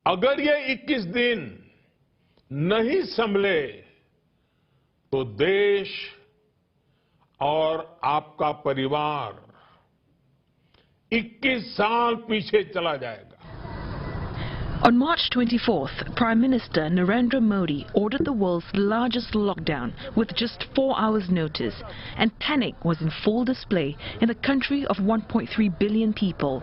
अगर ये 21 दिन नहीं संभले तो देश और आपका परिवार 21 साल पीछे चला जाएगा. On March 24th, Prime Minister Narendra Modi ordered the world's largest lockdown with just 4 hours' notice, and panic was in full display in the country of 1.3 billion people.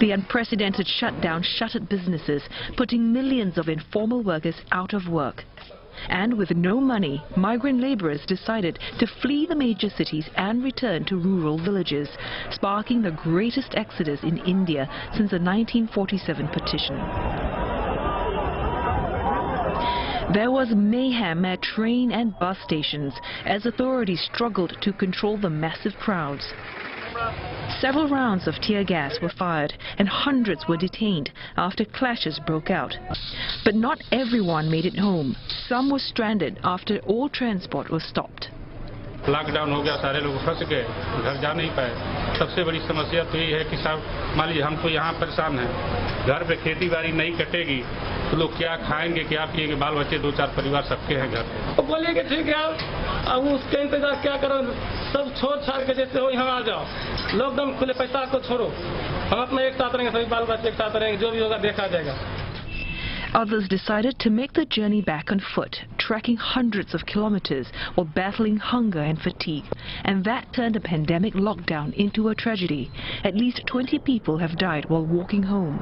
The unprecedented shutdown shuttered businesses, putting millions of informal workers out of work. And with no money, migrant laborers decided to flee the major cities and return to rural villages, sparking the greatest exodus in India since the 1947 partition. There was mayhem at train and bus stations as authorities struggled to control the massive crowds. Several rounds of tear gas were fired and hundreds were detained after clashes broke out. But not everyone made it home. Some were stranded after all transport was stopped. Lockdown हो गया, सारे लोग फंस गए, घर जा नहीं पाए. सबसे बड़ी समस्या तो ये है कि साहब मान लीजिए हम तो यहाँ परेशान हैं, घर पे खेती बाड़ी नहीं कटेगी तो लोग क्या खाएंगे, क्या पिएंगे, बाल बच्चे 2-4 परिवार सबके हैं घर. तो बोलिए कि ठीक है, अब उसके इंतजार क्या करो, सब छोड़ छाड़ के जैसे हो यहाँ आ जाओ. लॉकडाउन खुले, पैसा को छोड़ो, हम अपना एक साथ रहेंगे, सभी बाल बच्चे एक साथ रहेंगे, जो भी होगा देखा जाएगा. Others decided to make the journey back on foot, trekking hundreds of kilometers or battling hunger and fatigue. And that turned a pandemic lockdown into a tragedy. At least 20 people have died while walking home.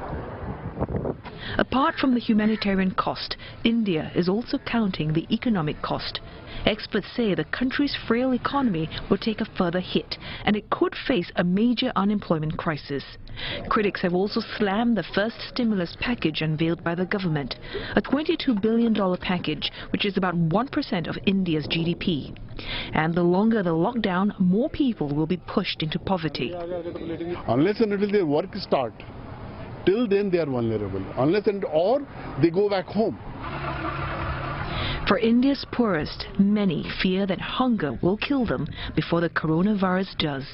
Apart from the humanitarian cost, India is also counting the economic cost. Experts say the country's frail economy will take a further hit and it could face a major unemployment crisis. Critics have also slammed the first stimulus package unveiled by the government, a $22 billion package which is about 1% of India's GDP. And the longer the lockdown, more people will be pushed into poverty. Unless and until their work start, till then they are vulnerable. Unless and or they go back home. For India's poorest, many fear that hunger will kill them before the coronavirus does.